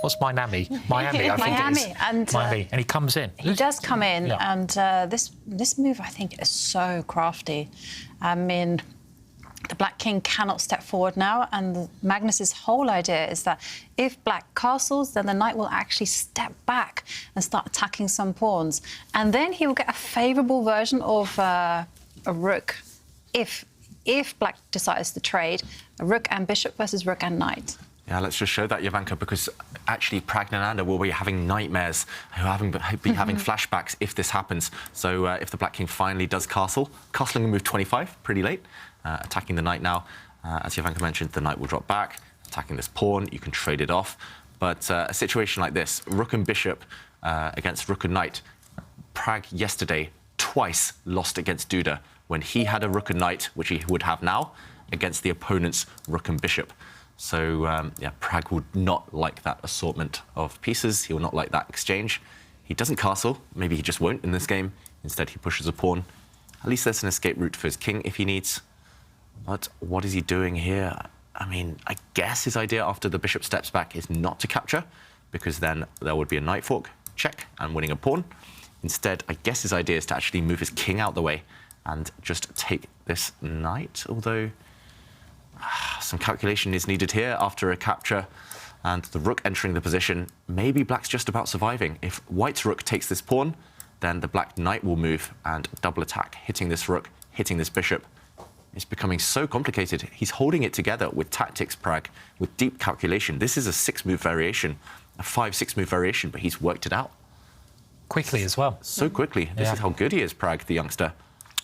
What's Miami? Miami, I think Miami, it is. and Miami, and he comes in. He does come in, Yeah. and this move, I think, is so crafty. I mean, the black king cannot step forward now, and Magnus's whole idea is that if black castles, then the knight will actually step back and start attacking some pawns, and then he will get a favourable version of a rook if black decides to trade a rook and bishop versus rook and knight. Yeah, let's just show that, Jovanka, because actually Praggnanandhaa will be having nightmares, be having flashbacks if this happens. So if the black king finally does castle, castling will move 25, pretty late, attacking the knight now. As Jovanka mentioned, the knight will drop back, attacking this pawn, you can trade it off. But a situation like this, rook and bishop against rook and knight, Pragg yesterday twice lost against Duda when he had a rook and knight, which he would have now, against the opponent's rook and bishop. So, yeah, Pragg would not like that assortment of pieces. He will not like that exchange. He doesn't castle. Maybe he just won't in this game. Instead, he pushes a pawn. At least there's an escape route for his king if he needs. But what is he doing here? I mean, I guess his idea after the bishop steps back is not to capture, because then there would be a knight fork check and winning a pawn. Instead, I guess his idea is to actually move his king out the way and just take this knight, although some calculation is needed here after a capture and the rook entering the position. Maybe black's just about surviving. If white's rook takes this pawn, then the black knight will move and double attack, hitting this rook, hitting this bishop. It's becoming so complicated. He's holding it together with tactics, Pragg, with deep calculation. This is a 6-move variation, a 5-6 move variation, but he's worked it out. Quickly as well. So quickly. This is how good he is, Pragg, the youngster.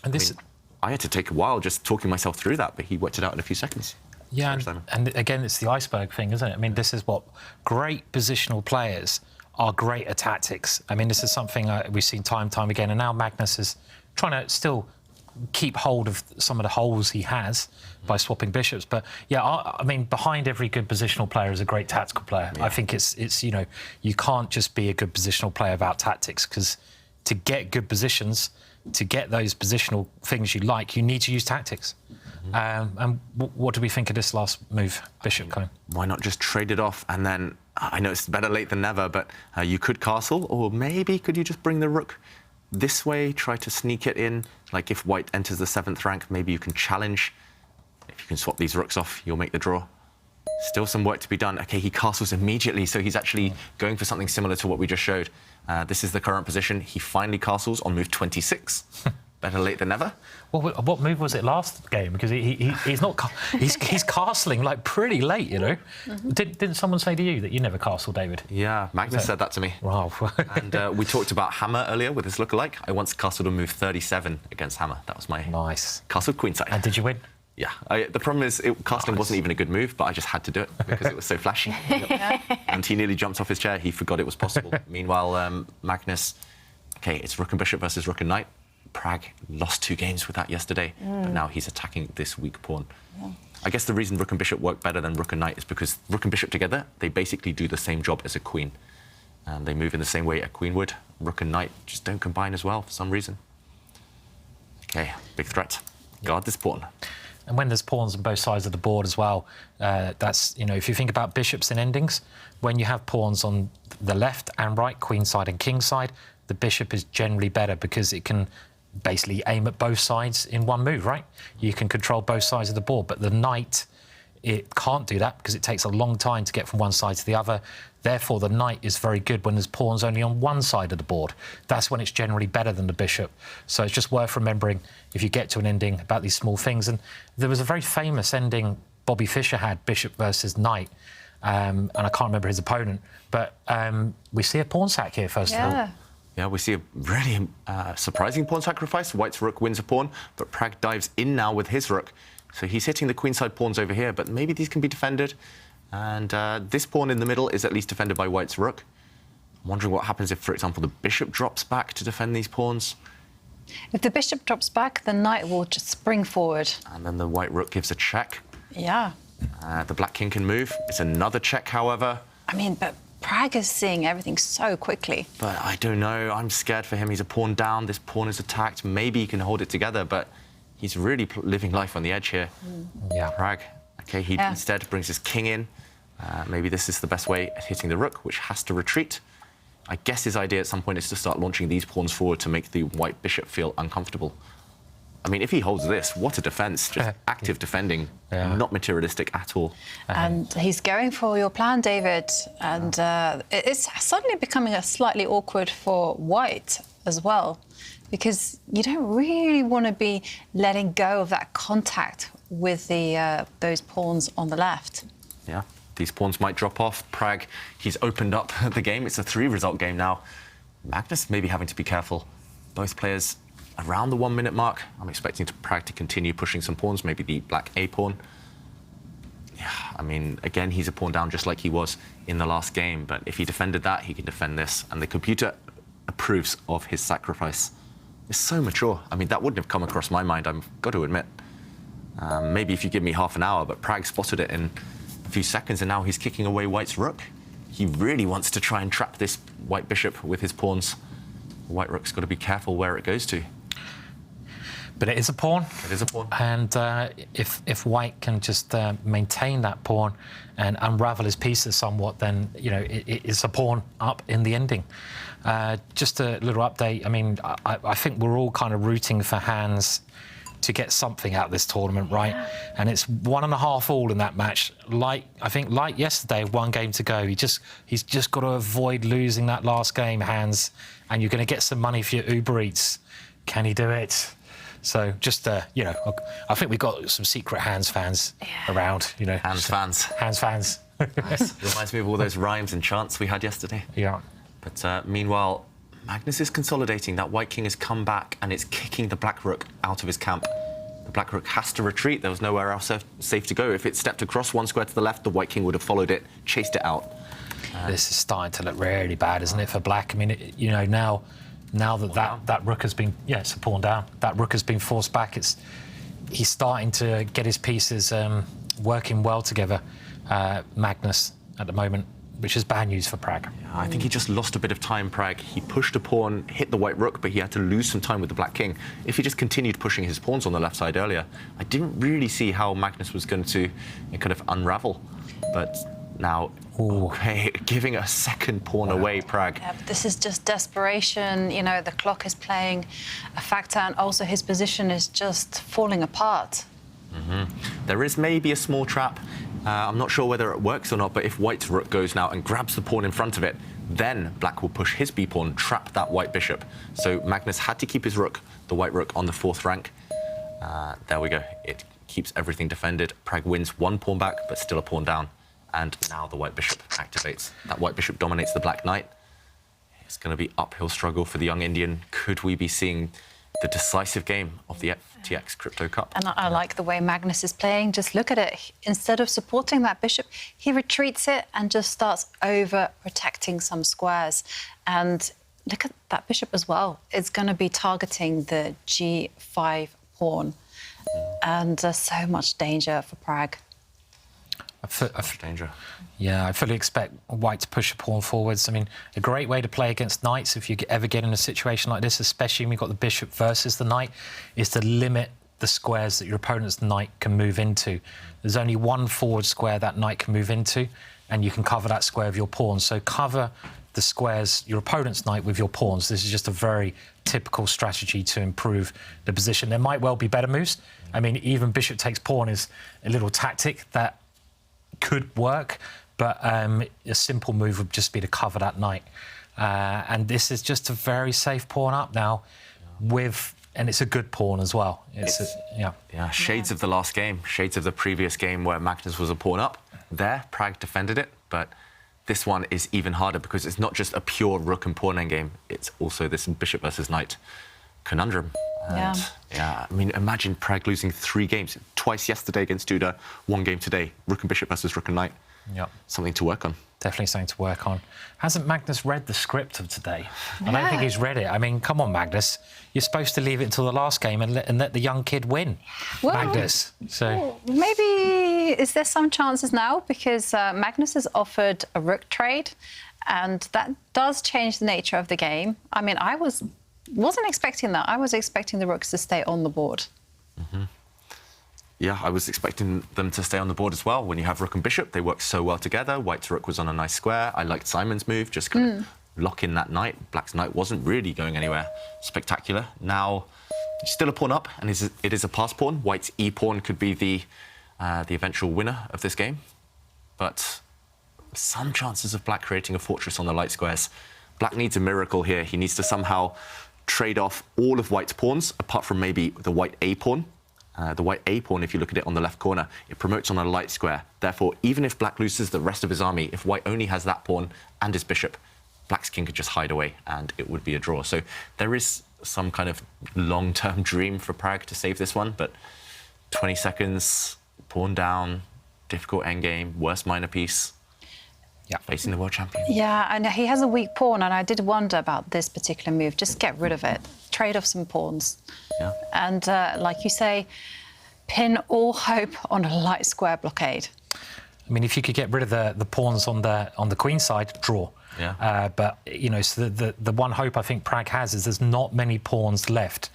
And this, I had to take a while just talking myself through that, but he worked it out in a few seconds. Yeah, and again, it's the iceberg thing, isn't it? I mean, this is what great positional players are great at tactics. I mean, this is something we've seen time and time again, and now Magnus is trying to still keep hold of some of the holes he has by swapping bishops. But yeah, I mean, behind every good positional player is a great tactical player. Yeah. I think it's you know, you can't just be a good positional player without tactics, because to get good positions, to get those positional things you like, you need to use tactics. And what do we think of this last move, bishop going? Why not just trade it off? And then, I know it's better late than never, but you could castle, or maybe could you just bring the rook this way, try to sneak it in? Like if white enters the 7th rank, maybe you can challenge. If you can swap these rooks off, you'll make the draw. Still some work to be done. Okay, he castles immediately, so he's actually going for something similar to what we just showed. This is the current position. He finally castles on move 26. Better late than never. Well, what move was it last game? Because he's not he's castling like pretty late, you know. Didn't someone say to you that you never castle, David? Yeah, Magnus said that to me. Wow. And we talked about Hammer earlier with his lookalike. I once castled on move 37 against Hammer. That was my castled queenside. And did you win? Yeah. The problem is castling wasn't even a good move, but I just had to do it because it was so flashy. And he nearly jumped off his chair. He forgot it was possible. Meanwhile, Magnus, okay, it's rook and bishop versus rook and knight. Pragg lost 2 games with that yesterday, but now he's attacking this weak pawn. Yeah. I guess the reason rook and bishop work better than rook and knight is because rook and bishop together, they basically do the same job as a queen. And they move in the same way a queen would. Rook and knight just don't combine as well for some reason. Okay, big threat. Guard this pawn. And when there's pawns on both sides of the board as well, that's, you know, if you think about bishops and endings, when you have pawns on the left and right, queen side and king side, the bishop is generally better because it can basically aim at both sides in one move, right? You can control both sides of the board, but the knight, it can't do that because it takes a long time to get from one side to the other. Therefore, the knight is very good when there's pawns only on one side of the board. That's when it's generally better than the bishop. So it's just worth remembering, if you get to an ending, about these small things. And there was a very famous ending Bobby Fischer had, bishop versus knight, and I can't remember his opponent, but we see a pawn sack here, first of all. Yeah, we see a really surprising pawn sacrifice. White's rook wins a pawn, but Pragg dives in now with his rook. So he's hitting the queenside pawns over here, but maybe these can be defended. And this pawn in the middle is at least defended by white's rook. I'm wondering what happens if, for example, the bishop drops back to defend these pawns. If the bishop drops back, the knight will just spring forward. And then the white rook gives a check. Yeah. The black king can move. It's another check, however. I mean, but Pragg is seeing everything so quickly. But I don't know. I'm scared for him. He's a pawn down. This pawn is attacked. Maybe he can hold it together, but he's really living life on the edge here. Yeah. Pragg. Okay, he instead brings his king in. Maybe this is the best way at hitting the rook, which has to retreat. I guess his idea at some point is to start launching these pawns forward to make the white bishop feel uncomfortable. I mean, if he holds this, what a defence. Just active defending, not materialistic at all. And he's going for your plan, David. And it's suddenly becoming a slightly awkward for white as well, because you don't really want to be letting go of that contact with the those pawns on the left. Yeah, these pawns might drop off. Pragg, he's opened up the game. It's a 3-result game now. Magnus maybe having to be careful. Both players around the 1 minute mark. I'm expecting Pragg to continue pushing some pawns, maybe the black A pawn. Yeah, I mean, again, he's a pawn down just like he was in the last game, but if he defended that, he can defend this, and the computer approves of his sacrifice. It's so mature. I mean, that wouldn't have come across my mind, I've got to admit. Maybe if you give me half an hour, but Pragg spotted it in a few seconds, and now he's kicking away white's rook. He really wants to try and trap this white bishop with his pawns. White rook's got to be careful where it goes to. But it is a pawn. It is a pawn. And if White can just maintain that pawn and unravel his pieces somewhat, then, you know, it's a pawn up in the ending. Just a little update. I mean, I think we're all kind of rooting for Hans to get something out of this tournament, right? And it's 1.5 all in that match. I think like yesterday, 1 game to go. He's just got to avoid losing that last game, Hans. And you're going to get some money for your Uber Eats. Can he do it? So just, you know, I think we've got some secret Hans fans around, you know. Hans fans. Hans fans. Nice. Reminds me of all those rhymes and chants we had yesterday. Yeah. But meanwhile, Magnus is consolidating. That White King has come back and it's kicking the Black Rook out of his camp. The Black Rook has to retreat. There was nowhere else safe to go. If it stepped across 1 square to the left, the White King would have followed it, chased it out. This is starting to look really bad, isn't it, for Black? I mean, you know, now that Rook has been, it's a pawn down. That Rook has been forced back. He's starting to get his pieces working well together, Magnus, at the moment, which is bad news for Pragg. Yeah, I think he just lost a bit of time, Pragg. He pushed a pawn, hit the White Rook, but he had to lose some time with the Black King. If he just continued pushing his pawns on the left side earlier, I didn't really see how Magnus was going to kind of unravel. But now, okay, giving a second pawn away, Pragg. Yeah, but this is just desperation. You know, the clock is playing a factor, and also his position is just falling apart. There is maybe a small trap. I'm not sure whether it works or not, but if White's Rook goes now and grabs the pawn in front of it, then Black will push his b-pawn, trap that White bishop. So Magnus had to keep his Rook, the White Rook, on the 4th rank. There we go. It keeps everything defended. Pragg wins 1 pawn back, but still a pawn down. And now the White Bishop activates. That White Bishop dominates the Black Knight. It's going to be uphill struggle for the young Indian. Could we be seeing the decisive game of the FTX Crypto Cup? And I like the way Magnus is playing. Just look at it. Instead of supporting that bishop, he retreats it and just starts over-protecting some squares. And look at that bishop as well. It's going to be targeting the G5 pawn. And so much danger for Pragg. Danger. Yeah, I fully expect White to push a pawn forwards. I mean, a great way to play against knights, if you ever get in a situation like this, especially when you've got the bishop versus the knight, is to limit the squares that your opponent's knight can move into. There's only 1 forward square that knight can move into, and you can cover that square with your pawns. So cover the squares, your opponent's knight, with your pawns. This is just a very typical strategy to improve the position. There might well be better moves. I mean, even bishop takes pawn is a little tactic that could work, but a simple move would just be to cover that knight. And this is just a very safe pawn up now, and it's a good pawn as well. Shades of the last game, shades of the previous game where Magnus was a pawn up. There, Pragg defended it, but this one is even harder because it's not just a pure rook and pawn endgame. It's also this bishop versus knight conundrum. And, I mean, imagine Pragg losing 3 games, twice yesterday against Duda, 1 game today. Rook and bishop versus rook and knight. Yeah. Something to work on. Definitely something to work on. Hasn't Magnus read the script of today? I don't think he's read it. I mean, come on, Magnus. You're supposed to leave it until the last game and let the young kid win, Magnus. So maybe, is there some chances now? Because Magnus has offered a rook trade, and that does change the nature of the game. I mean, I wasn't expecting that. I was expecting the rooks to stay on the board. Yeah, I was expecting them to stay on the board as well. When you have rook and bishop, they work so well together. White's rook was on a nice square. I liked Simon's move, just kind of lock in that knight. Black's knight wasn't really going anywhere spectacular. Now, still a pawn up, and it is a pass pawn. White's e-pawn could be the eventual winner of this game. But some chances of Black creating a fortress on the light squares. Black needs a miracle here. He needs to somehow trade off all of White's pawns, apart from maybe the White a-pawn. The White a-pawn, if you look at it on the left corner, it promotes on a light square. Therefore, even if Black loses the rest of his army, if White only has that pawn and his bishop, Black's king could just hide away and it would be a draw. So there is some kind of long-term dream for Pragg to save this one, but 20 seconds, pawn down, difficult endgame, worst minor piece. Yeah, facing the world champion. Yeah, and he has a weak pawn, and I did wonder about this particular move. Just get rid of it. Trade off some pawns. Yeah. And like you say, pin all hope on a light square blockade. I mean, if you could get rid of the pawns on the queen side, draw. Yeah. But, you know, so the one hope I think Pragg has is there's not many pawns left,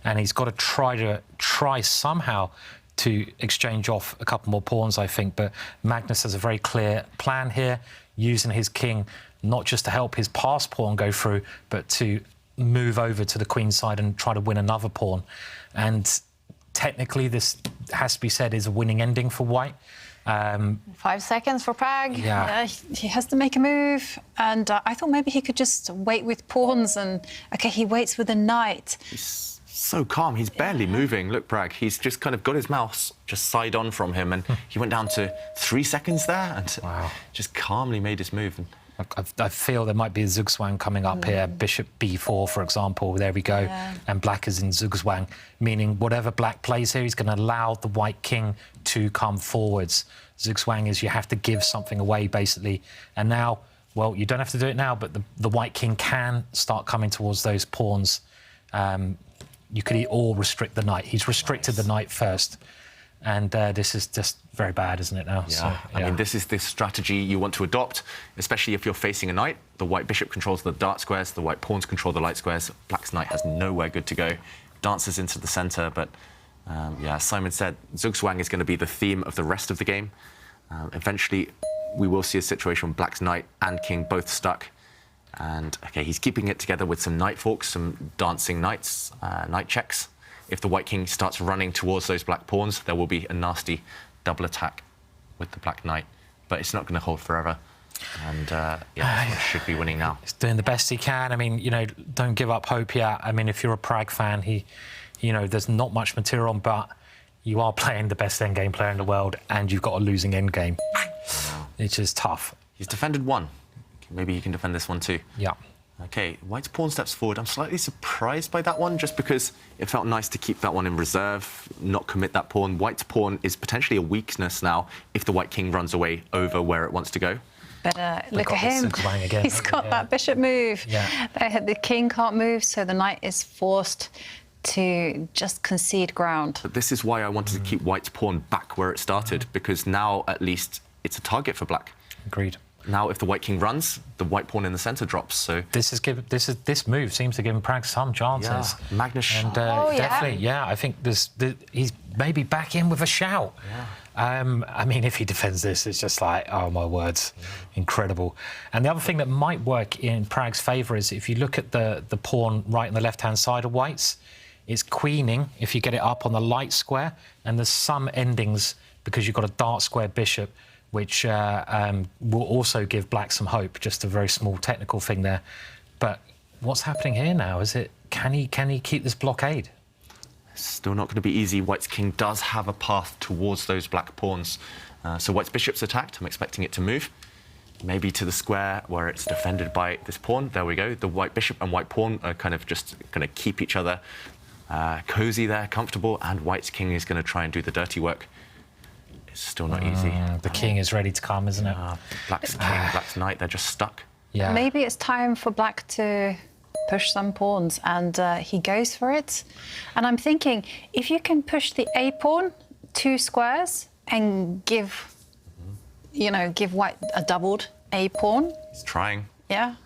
and he's got to try somehow to exchange off a couple more pawns, I think. But Magnus has a very clear plan here, using his king not just to help his passed pawn go through, but to move over to the queen side and try to win another pawn. And technically, this has to be said is a winning ending for white. 5 seconds for Pragg. Yeah. He has to make a move, and I thought maybe he could just wait with pawns, and OK, he waits with a knight. He's so calm. He's barely moving. Look, Pragg, he's just kind of got his mouse just side on from him, and he went down to 3 seconds there and just calmly made his move. I feel there might be a Zugzwang coming up here, bishop b4, for example. There we go. Yeah. And black is in Zugzwang, meaning whatever black plays here, he's going to allow the white king to come forwards. Zugzwang is you have to give something away, basically. And now, well, you don't have to do it now, but the white king can start coming towards those pawns. You could or restrict the knight. He's restricted the knight first. And this is just very bad, isn't it, now? Yeah. So, I mean, this is the strategy you want to adopt, especially if you're facing a knight. The white bishop controls the dark squares, the white pawns control the light squares. Black's knight has nowhere good to go. Dances into the centre, but yeah, as Simon said, Zugzwang is going to be the theme of the rest of the game. Eventually, we will see a situation where Black's knight and king both stuck. And, OK, he's keeping it together with some knight forks, some dancing knights, knight checks. If the white king starts running towards those black pawns, there will be a nasty double attack with the black knight. But it's not going to hold forever. And, yeah, he should be winning now. He's doing the best he can. I mean, you know, don't give up hope yet. I mean, if you're a Pragg fan, you know, there's not much material on, but you are playing the best endgame player in the world, and you've got a losing endgame. It's just tough. He's defended one. Maybe he can defend this one too. Yeah. OK, white's pawn steps forward. I'm slightly surprised by that one, just because it felt nice to keep that one in reserve, not commit that pawn. White's pawn is potentially a weakness now if the white king runs away over where it wants to go. But look at him. Again. He's got that bishop move. Yeah. The king can't move, so the knight is forced to just concede ground. But this is why I wanted to keep white's pawn back where it started, because now at least it's a target for black. Agreed. Now, if the white king runs, the white pawn in the centre drops. So this move seems to give him Pragg some chances. Yeah. Magnus. And definitely, yeah. I think he's maybe back in with a shout. Yeah. I mean, if he defends this, it's just like, oh my words, incredible. And the other thing that might work in Pragg's favour is if you look at the pawn right on the left-hand side of white's, it's queening if you get it up on the light square, and there's some endings because you've got a dark square bishop, which will also give black some hope. Just a very small technical thing there. But what's happening here now? Can he keep this blockade? Still not going to be easy. White's king does have a path towards those black pawns. So white's bishop's attacked. I'm expecting it to move. Maybe to the square where it's defended by this pawn. There we go. The white bishop and white pawn are kind of just going to keep each other cozy there, comfortable, and white's king is going to try and do the dirty work. It's still not easy. The king is ready to come, isn't it? Black's king, black's knight, they're just stuck. Yeah. Maybe it's time for black to push some pawns, and he goes for it. And I'm thinking, if you can push the A pawn 2 squares and give white a doubled A pawn. He's trying. Yeah.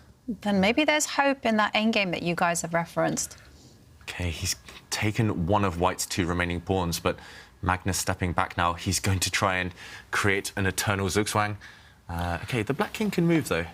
Then maybe there's hope in that endgame that you guys have referenced. OK, he's taken one of white's 2 remaining pawns, but Magnus stepping back now. He's going to try and create an eternal Zugzwang. OK, the black king can move, though.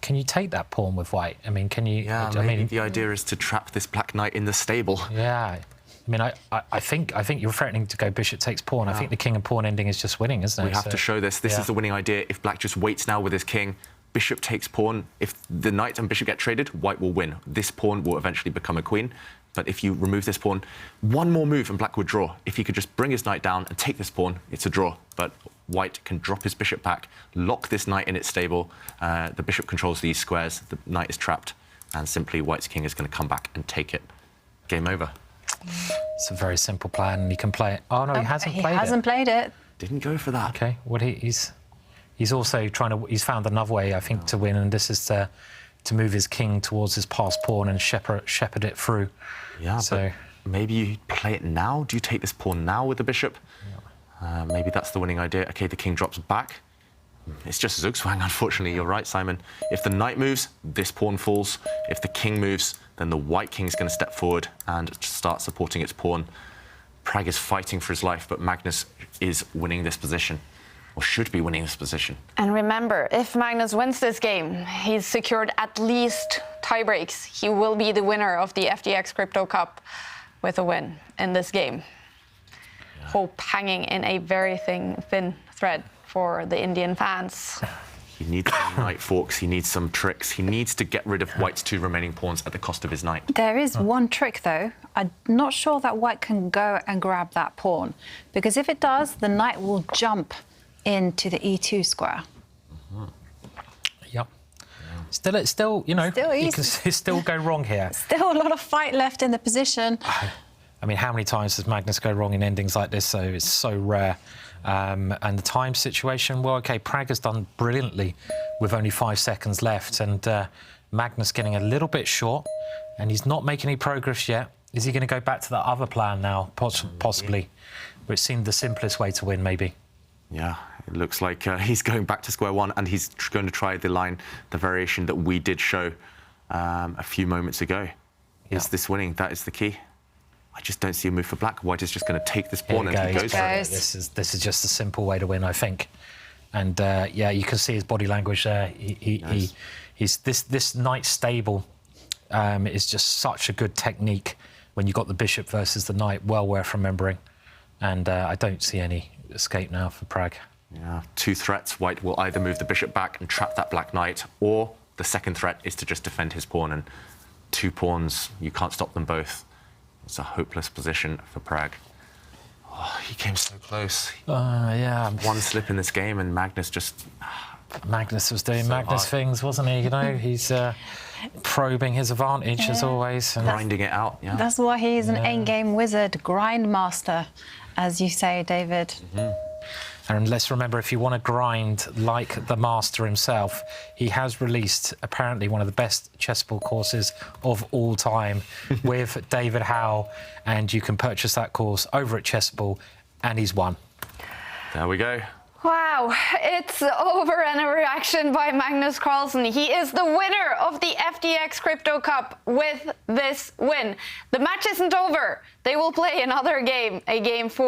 Can you take that pawn with white? I mean, can you... Yeah, maybe the idea is to trap this black knight in the stable. Yeah. I mean, I think you're threatening to go bishop takes pawn. I think the king and pawn ending is just winning, isn't it? We have to show this. This is the winning idea. If black just waits now with his king, bishop takes pawn. If the knight and bishop get traded, white will win. This pawn will eventually become a queen. But if you remove this pawn, one more move and black would draw. If he could just bring his knight down and take this pawn, it's a draw. But white can drop his bishop back, lock this knight in its stable. The bishop controls these squares. The knight is trapped. And simply white's king is going to come back and take it. Game over. It's a very simple plan. He can play it. Oh, no, he hasn't played it. He hasn't played it. Didn't go for that. OK. Well, he's also trying to... He's found another way, I think, to win, and this is to move his king towards his passed pawn and shepherd it through. Yeah, so maybe you play it now. Do you take this pawn now with the bishop? Maybe that's the winning idea. OK, the king drops back. It's just Zugzwang, unfortunately. You're right, Simon. If the knight moves, this pawn falls. If the king moves, then the white king's going to step forward and start supporting its pawn. Pragg is fighting for his life, but Magnus is winning this position, or should be winning this position. And remember, if Magnus wins this game, he's secured at least tie breaks. He will be the winner of the FTX Crypto Cup with a win in this game. Yeah. Hope hanging in a very thin thread for the Indian fans. He needs some knight forks, he needs some tricks. He needs to get rid of white's 2 remaining pawns at the cost of his knight. There is one trick, though. I'm not sure that white can go and grab that pawn, because if it does, the knight will jump into the e2 square. Yep. Still, you know, Still you can still go wrong here. Still a lot of fight left in the position. I mean, how many times does Magnus go wrong in endings like this? So it's so rare. And the time situation, well, OK, Pragg has done brilliantly with only 5 seconds left, and Magnus getting a little bit short, and he's not making any progress yet. Is he going to go back to that other plan now? Possibly. But it seemed the simplest way to win, maybe. Yeah, it looks like he's going back to square one, and he's going to try the variation that we did show a few moments ago. Is this winning? That is the key. I just don't see a move for black. White is just going to take this pawn and he goes for it. This is just a simple way to win, I think. And yeah, you can see his body language there. He's this knight stable is just such a good technique when you've got the bishop versus the knight. Well worth remembering. And I don't see any escape now for Pragg. Yeah, 2 threats. White will either move the bishop back and trap that black knight, or the second threat is to just defend his pawn. And 2 pawns, you can't stop them both. It's a hopeless position for Pragg. Oh, he came so close. Yeah. One slip in this game and Magnus just... Magnus was doing Magnus things, wasn't he? You know, he's probing his advantage as always. And grinding it out, yeah. That's why he's an endgame wizard, grind master, as you say, David. And let's remember, if you want to grind like the master himself, he has released apparently one of the best chessboard courses of all time with David Howe, and you can purchase that course over at Chessable, and he's won. There we go. Wow, it's over, and a reaction by Magnus Carlsen. He is the winner of the FTX Crypto Cup with this win. The match isn't over. They will play another game, a game 4.